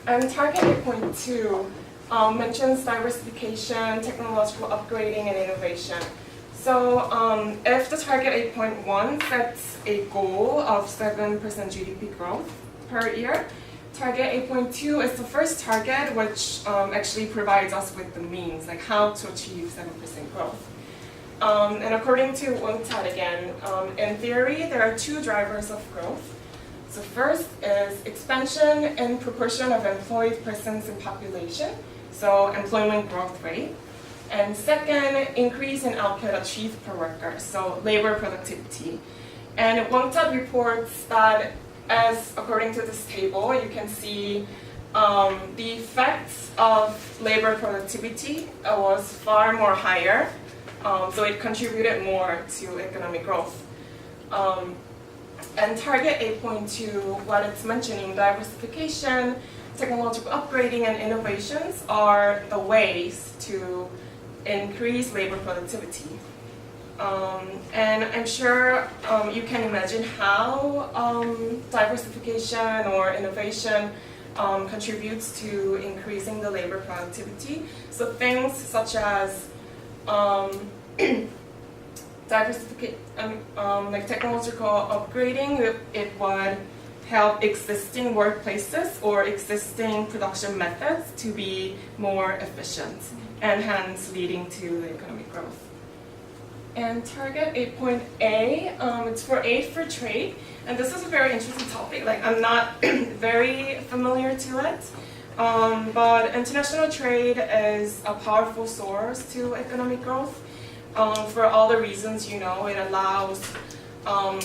And target 8.2 mentions diversification, technological upgrading, and innovation. So if the target 8.1 sets a goal of 7% GDP growth per year, target 8.2 is the first target which actually provides us with the means, like how to achieve 7% growth. And according to UNCTAD again, in theory, there are two drivers of growth. So first is expansion in proportion of employed persons in population, so employment growth rate. And second, increase in output achieved per worker, so labor productivity. And UNCTAD reports that, as according to this table, you can see the effects of labor productivity was far more higher, so it contributed more to economic growth. And target 8.2, what it's mentioning, diversification, technological upgrading, and innovations are the ways to increase labor productivity. And I'm sure you can imagine how diversification or innovation contributes to increasing the labor productivity. So things such as like technological upgrading, it would help existing workplaces or existing production methods to be more efficient, and hence leading to the economic growth. And target 8.A, it's for aid for trade, and this is a very interesting topic. Like, I'm not very familiar to it, but international trade is a powerful source to economic growth. For all the reasons you know, it allows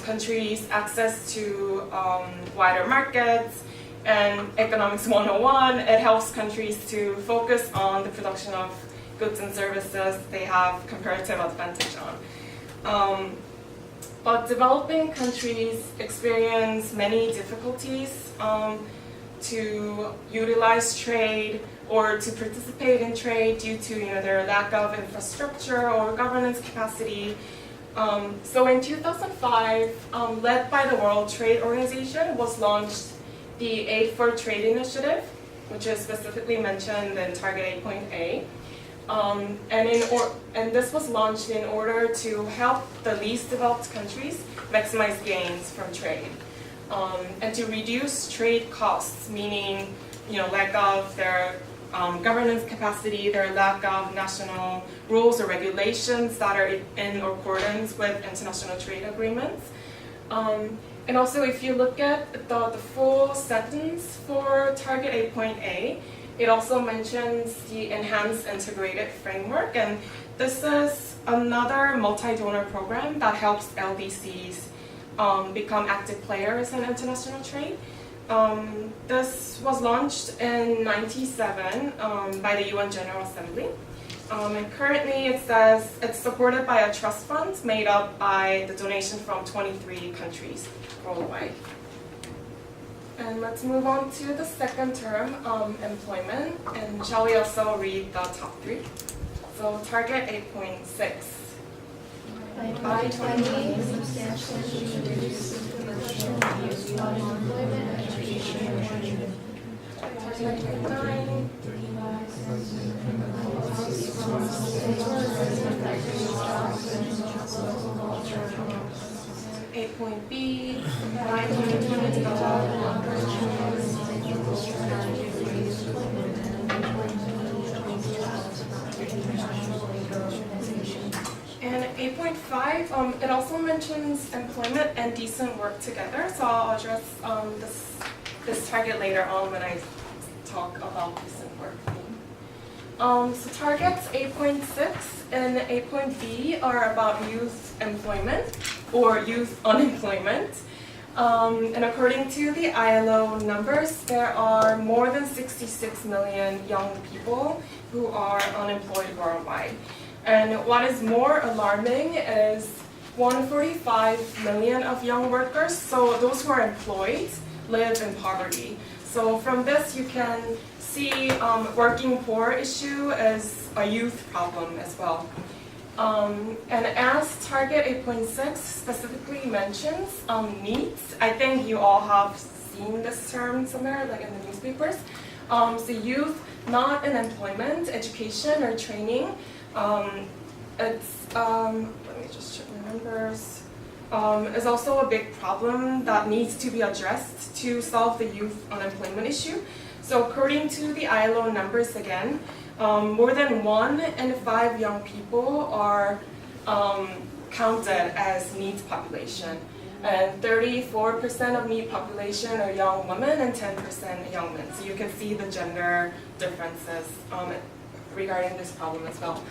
countries access to wider markets, and economics 101, it helps countries to focus on the production of goods and services they have comparative advantage on. But developing countries experience many difficulties to utilize trade or to participate in trade due to their lack of infrastructure or governance capacity. So in 2005, led by the World Trade Organization, was launched the Aid for Trade Initiative, which is specifically mentioned in Target 8.A. And this was launched in order to help the least developed countries maximize gains from trade, and to reduce trade costs, meaning lack of their governance capacity, their lack of national rules or regulations that are in accordance with international trade agreements. And also, if you look at the full sentence for Target 8.A, it also mentions the Enhanced Integrated Framework, and this is another multi-donor program that helps LDCs become active players in international trade. This was launched in 1997 by the UN General Assembly, and currently it says it's supported by a trust fund made up by the donation from 23 countries worldwide. And let's move on to the second term, employment. And shall we also read the top three? So target 8.6. By 2020, substantially reduce the proportion of youth in unemployment, education, and training. Target 8.9. 8.B. By 2020, and 8.5, it also mentions employment and decent work together. So I'll address this target later on when I talk about decent work. So targets 8.6 and 8.B are about youth employment or youth unemployment. And according to the ILO numbers, there are more than 66 million young people who are unemployed worldwide. And what is more alarming is 145 million of young workers, so those who are employed, live in poverty. So from this you can see working poor issue is a youth problem as well. And as Target 8.6 specifically mentions needs, I think you all have seen this term somewhere, like in the newspapers. So youth not in employment, education, or training. Let me just check my numbers. Is also a big problem that needs to be addressed to solve the youth unemployment issue. So according to the ILO numbers again, more than 1 in 5 young people are counted as NEET population. And 34% of NEET population are young women and 10% young men. So you can see the gender differences regarding this problem as well.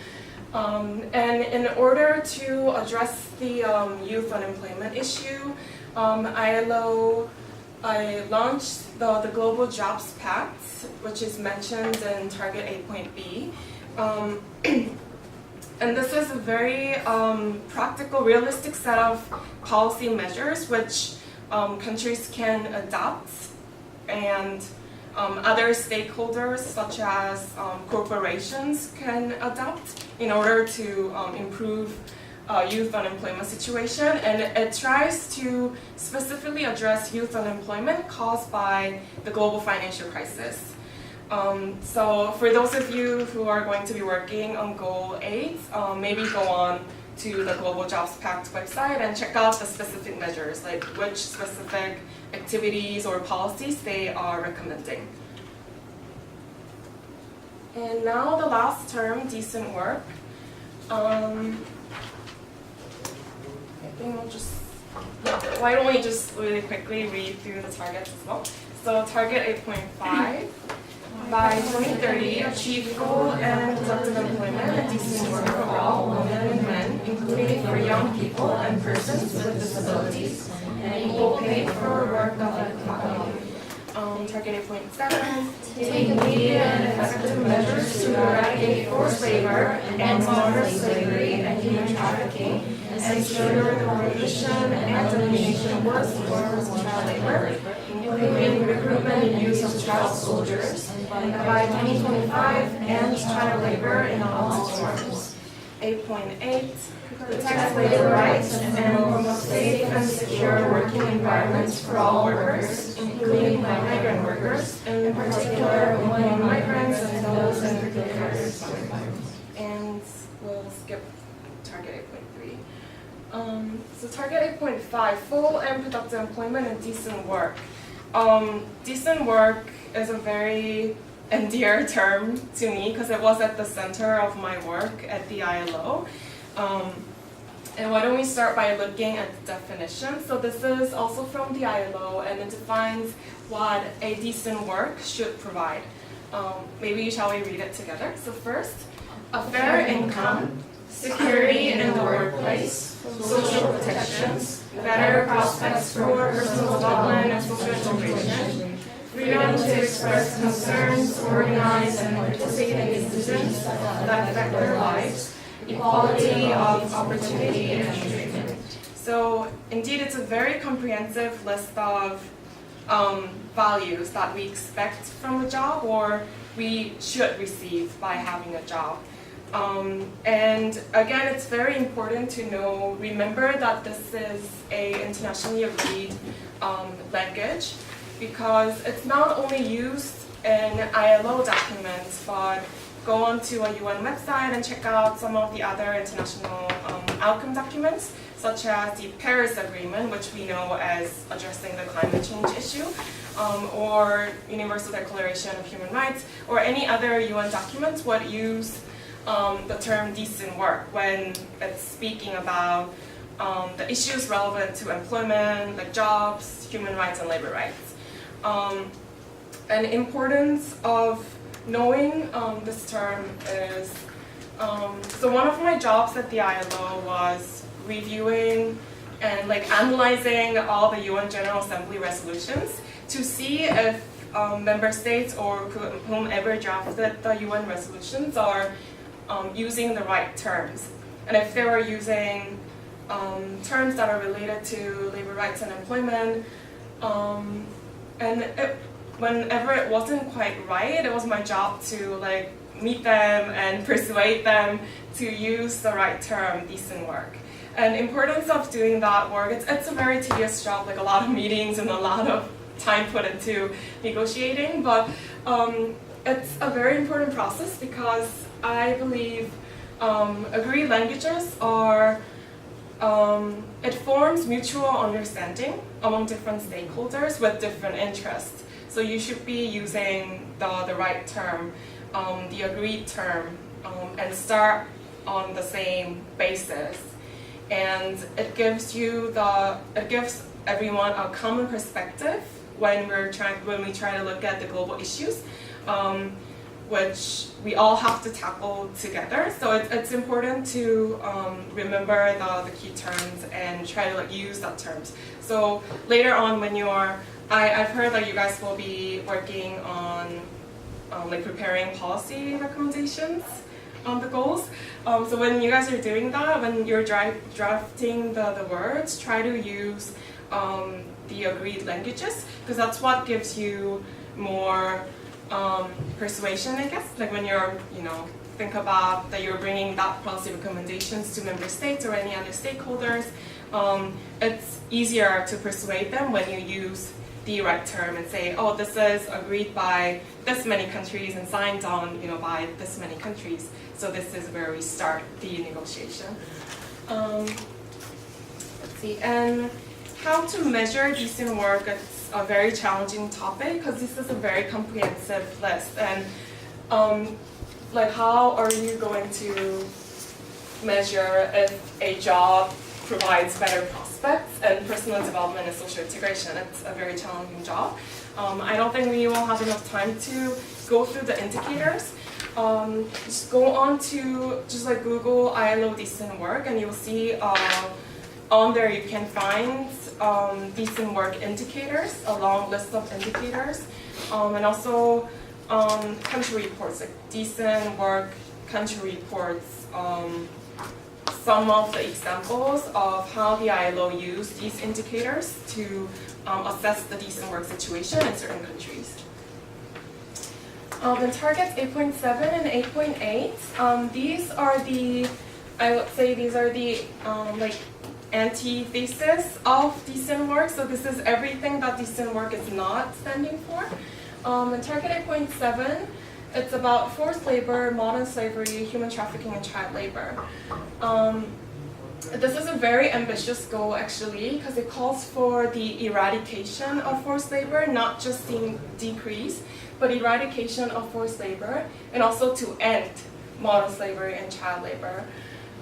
And in order to address the youth unemployment issue, ILO launched the Global Jobs Pact, which is mentioned in Target 8.B. And this is a very practical, realistic set of policy measures which countries can adopt, and other stakeholders such as corporations can adopt in order to improve youth unemployment situation. And it tries to specifically address youth unemployment caused by the global financial crisis. So for those of you who are going to be working on Goal 8, maybe go on to the Global Jobs Pact website and check out the specific measures, like which specific activities or policies they are recommending. And now the last term, decent work. I think we'll just, why don't we just really quickly read through the targets as well. So target 8.5. By 2030, achieve full and productive employment and decent work for all women and men, including for young people and persons with disabilities, and equal pay for work of equality. Target 8.7, take immediate and effective measures to eradicate forced labor and modern slavery and human trafficking, and ensure the prohibition and elimination of forms of child labor, including recruitment and use of child soldiers, and by 2025, end child labor in all its forms. 8.8, protect labor rights and promote safe and secure working environments for all workers, including migrant workers, in particular women migrants and those in precarious environments. And we'll skip target 8.3. So target 8.5, full and productive employment and decent work. Decent work is a very dear term to me because it was at the center of my work at the ILO. And why don't we start by looking at the definition. So this is also from the ILO, and it defines what a decent work should provide. Maybe shall we read it together? So first, a fair income, security in the workplace, social protections, better prospects for personal development and social integration, freedom to express concerns, organize, and participate in decisions that affect their lives, equality of opportunity and treatment. So indeed, it's a very comprehensive list of values that we expect from a job or we should receive by having a job. And again, it's very important to remember that this is a internationally agreed language, because it's not only used in ILO documents, but go onto a UN website and check out some of the other international outcome documents, such as the Paris Agreement, which we know as addressing the climate change issue, or Universal Declaration of Human Rights, or any other UN documents would use the term decent work when it's speaking about the issues relevant to employment, like jobs, human rights, and labor rights. And importance of knowing this term is, so one of my jobs at the ILO was reviewing and analyzing all the UN General Assembly resolutions to see if member states or whomever drafted the UN resolutions are using the right terms. And if they were using terms that are related to labor rights and employment, whenever it wasn't quite right, it was my job to meet them and persuade them to use the right term, decent work. And importance of doing that work, it's a very tedious job, a lot of meetings and a lot of time put into negotiating, but it's a very important process because I believe agreed languages are, it forms mutual understanding among different stakeholders with different interests. So you should be using the right term, the agreed term, and start on the same basis. And it gives everyone a common perspective when we try to look at the global issues, which we all have to tackle together. So it's important to remember the key terms and try to use that terms. So later on, when I've heard that you guys will be working on preparing policy recommendations on the goals. So when you guys are doing that, when you're drafting the words, try to use the agreed languages, because that's what gives you more persuasion, I guess. Like when you're, think about that you're bringing that policy recommendations to member states or any other stakeholders, it's easier to persuade them when you use the right term and say, oh, this is agreed by this many countries and signed on, by this many countries. So this is where we start the negotiation. Let's see, and how to measure decent work, it's a very challenging topic because this is a very comprehensive list. And how are you going to measure if a job provides better prospects and personal development and social integration? It's a very challenging job. I don't think we will have enough time to go through the indicators. Just go on to Google ILO decent work, and you'll see on there you can find decent work indicators, a long list of indicators, and also country reports, like decent work country reports. Some of the examples of how the ILO used these indicators to assess the decent work situation in certain countries. In targets 8.7 and 8.8, these are the, I would say these are the antithesis of decent work. So this is everything that decent work is not standing for. In target 8.7, it's about forced labor, modern slavery, human trafficking, and child labor. This is a very ambitious goal, actually, because it calls for the eradication of forced labor, not just the decrease, but eradication of forced labor, and also to end modern slavery and child labor.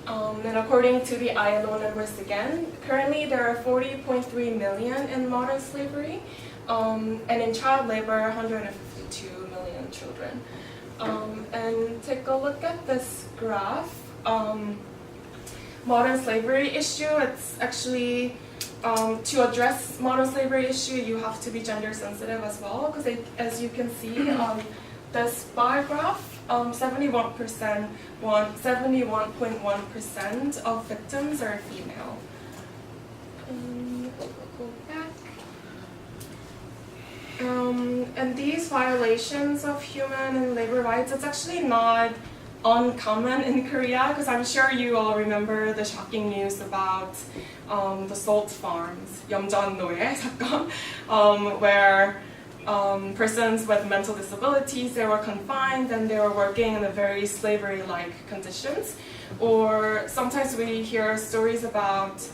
And according to the ILO numbers again, currently there are 40.3 million in modern slavery, and in child labor, 152 million children. And take a look at this graph. Modern slavery issue, it's actually, to address modern slavery issue, you have to be gender sensitive as well, because as you can see, this bar graph, 71.1% of victims are female. Go back. And these violations of human and labor rights, it's actually not uncommon in Korea, because I'm sure you all remember the shocking news about the salt farms, 염전노예 사건, where persons with mental disabilities, they were confined and they were working in a very slavery-like conditions. Or sometimes we hear stories about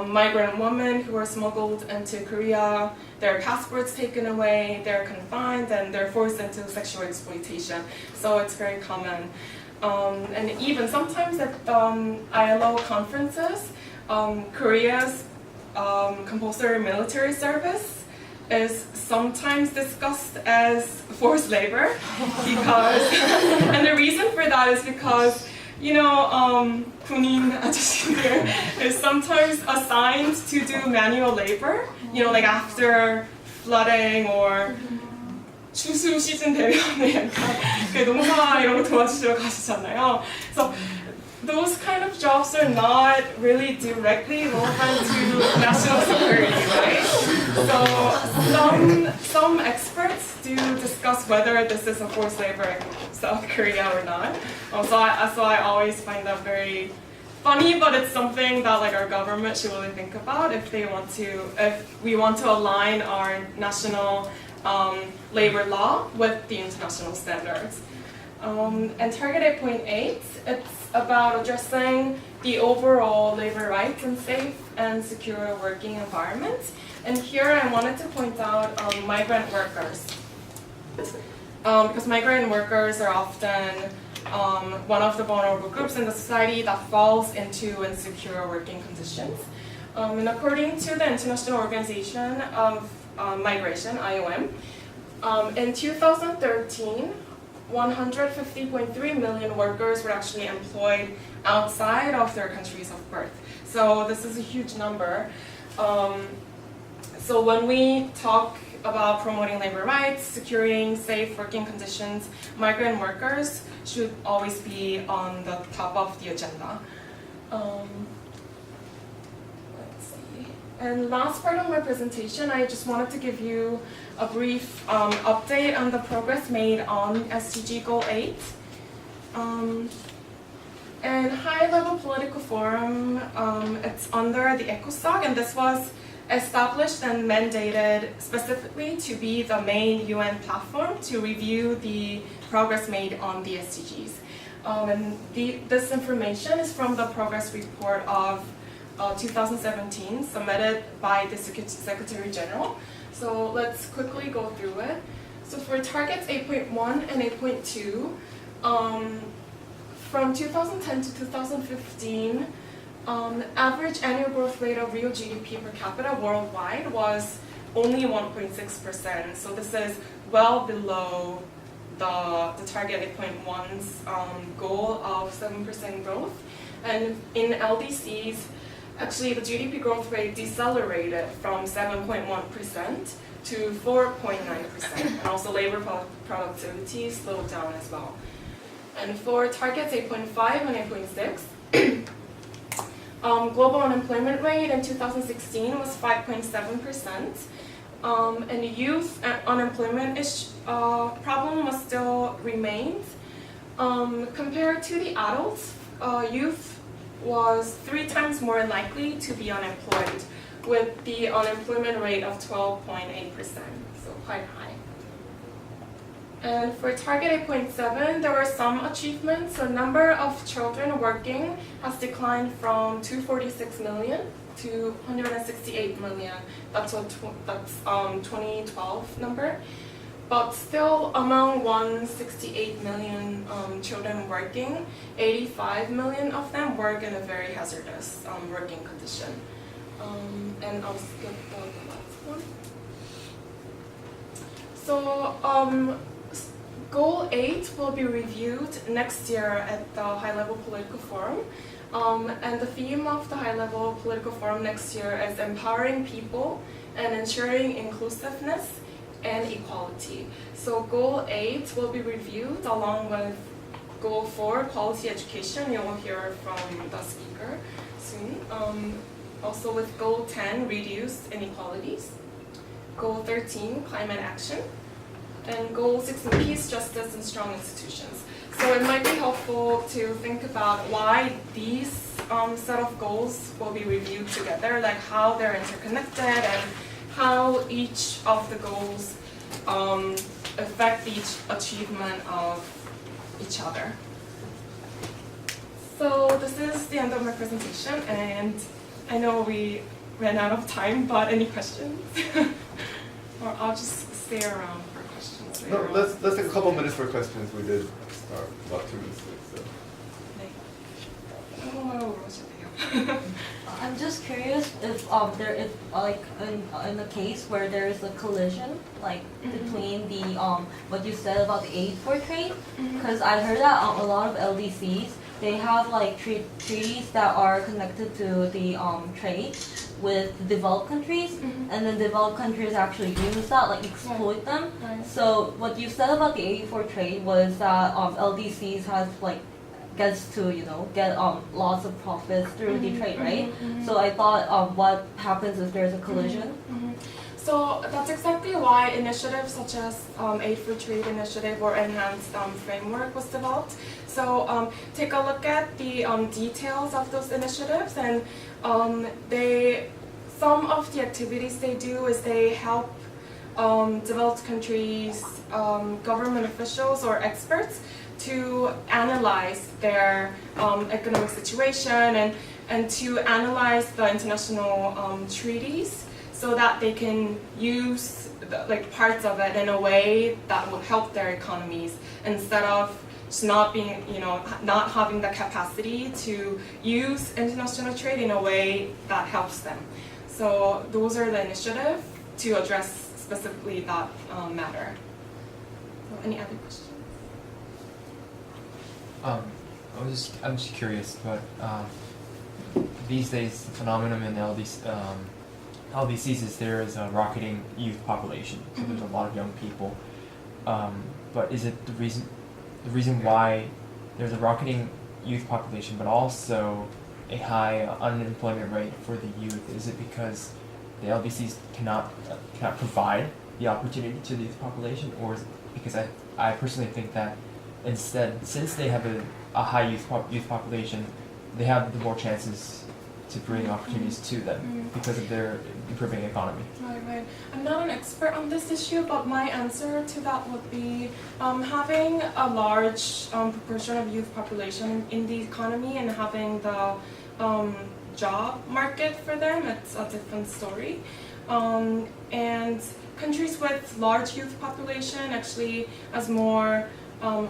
migrant women who are smuggled into Korea, their passports taken away, they're confined, and they're forced into sexual exploitation. So it's very common. And even sometimes at ILO conferences, Korea's compulsory military service is sometimes discussed as forced labor, because, and the reason for that is because, 군인 아저씨들 is sometimes assigned to do manual labor, like after flooding or 추수 시즌 되면은 약간 농사 이런 거 도와주시러 가시잖아요. So those kind of jobs are not really directly relevant to national security, right? So some experts do discuss whether this is a forced labor in South Korea or not. So I always find that very funny, but it's something that our government should really think about if we want to align our national labor law with the international standards. And target 8.8, it's about addressing the overall labor rights and safe and secure working environment. And here I wanted to point out migrant workers. Because migrant workers are often one of the vulnerable groups in the society that falls into insecure working conditions. And according to the International Organization of Migration, IOM, in 2013, 150.3 million workers were actually employed outside of their countries of birth. So this is a huge number. So when we talk about promoting labor rights, securing safe working conditions, migrant workers should always be on the top of the agenda. Let's see. And last part of my presentation, I just wanted to give you a brief update on the progress made on SDG Goal 8. And high-level political forum, it's under the ECOSOC, and this was established and mandated specifically to be the main UN platform to review the progress made on the SDGs. And this information is from the progress report of 2017 submitted by the Secretary General. So let's quickly go through it. So for targets 8.1 and 8.2, from 2010 to 2015, average annual growth rate of real GDP per capita worldwide was only 1.6%. So this is well below the target 8.1's goal of 7% growth. And in LDCs, actually the GDP growth rate decelerated from 7.1% to 4.9%. And also labor productivity slowed down as well. And for targets 8.5 and 8.6, global unemployment rate in 2016 was 5.7%, and youth unemployment problem was still remains. Compared to the adults, youth was 3 times more likely to be unemployed, with the unemployment rate of 12.8%, so quite high. And for target 8.7, there were some achievements. So number of children working has declined from 246 million to 168 million. That's 2012 number. But still, among 168 million children working, 85 million of them work in a very hazardous working condition. And I'll skip the last one. So Goal 8 will be reviewed next year at the High-Level Political Forum. And the theme of the High-Level Political Forum next year is empowering people and ensuring inclusiveness and equality. So Goal 8 will be reviewed along with Goal 4, quality education. You will hear from the speaker soon. Also with Goal 10, reduce inequalities. Goal 13, climate action. And Goal 16, peace, justice, and strong institutions. So it might be helpful to think about why these set of goals will be reviewed together, like how they're interconnected and how each of the goals affect each achievement of each other. So this is the end of my presentation, and I know we ran out of time, but any questions? Or I'll just stay around for questions. No, let's take a couple minutes for questions. We did start about 2 minutes late, so. I'm just curious if there is like in a case where there is a collision like between the what you said about the aid for trade, because I heard that a lot of LDCs they have like treaties that are connected to the trade with developed countries, and then developed countries actually use that, like exploit them. Right. So what you said about the aid for trade was that LDCs has like gets to get lots of profits through the trade, right? So I thought what happens if there's a collision? So that's exactly why initiatives such as Aid for Trade initiative or enhanced framework was developed. So take a look at the details of those initiatives, and some of the activities they do is they help developed countries, government officials or experts to analyze their economic situation and to analyze the international treaties so that they can use parts of it in a way that will help their economies instead of just not being, not having the capacity to use international trade in a way that helps them. So those are the initiatives to address specifically that matter. So any other questions? I'm just curious, but these days the phenomenon in LDCs is there is a rocketing youth population, so there's a lot of young people. But is it the reason why there's a rocketing youth population, but also a high unemployment rate for the youth? Is it because the LDCs cannot provide the opportunity to the youth population, or is it because I personally think that instead, since they have a high youth population, they have the more chances to bring opportunities to them because of their improving economy. Right. I'm not an expert on this issue, but my answer to that would be having a large proportion of youth population in the economy and having the job market for them, it's a different story. And countries with large youth population actually has more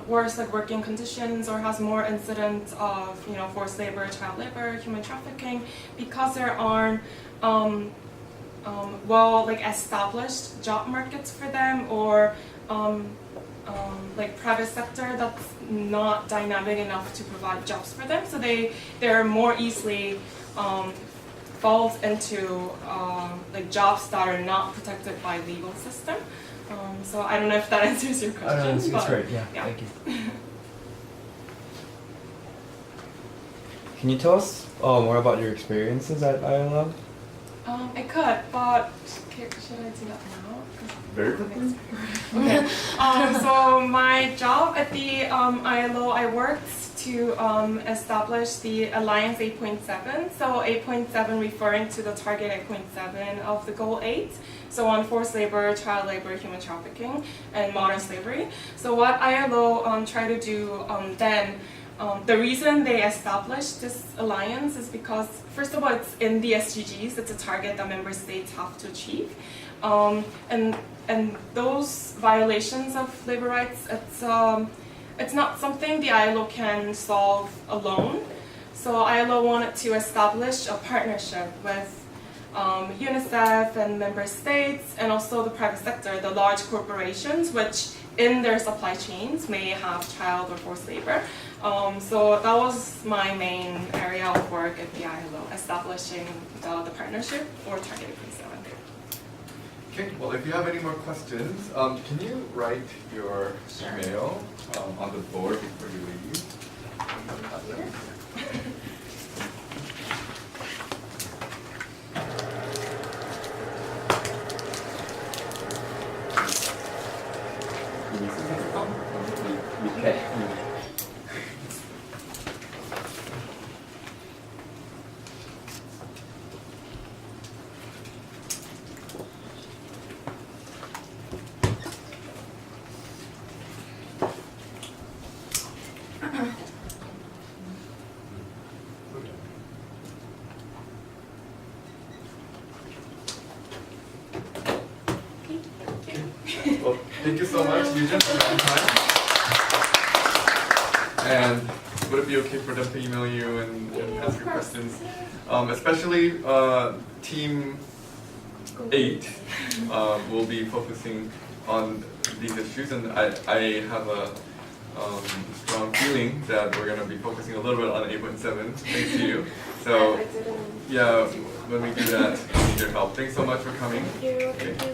worse working conditions or has more incidents of forced labor, child labor, human trafficking, because there aren't established job markets for them, or private sector that's not dynamic enough to provide jobs for them. So they're more easily falls into jobs that are not protected by legal system. So I don't know if that answers your question. It's great. Yeah. Thank you. Can you tell us more about your experiences at ILO? I could, but should I do that now? Very quickly. Okay. So my job at the ILO, I worked to establish the Alliance 8.7. So 8.7 referring to the target 8.7 of the goal 8. So on forced labor, child labor, human trafficking, and modern slavery. So what ILO tried to do then, the reason they established this alliance is because, first of all, it's in the SDGs. It's a target that member states have to achieve. And those violations of labor rights, it's not something the ILO can solve alone. So ILO wanted to establish a partnership with UNICEF and member states, and also the private sector, the large corporations, which in their supply chains may have child or forced labor. So that was my main area of work at the ILO, establishing the partnership for Target 8.7. Okay, well, if you have any more questions, can you write your email on the board before you leave? Okay. Well, thank you so much, Eugene, for your time. And would it be okay for them to email you and ask your questions? Especially Team 8 will be focusing on these issues, and I have a strong feeling that we're going to be focusing a little bit on 8.7 thanks to you. So yeah, when we do that, we need your help. Thanks so much for coming. Thank you.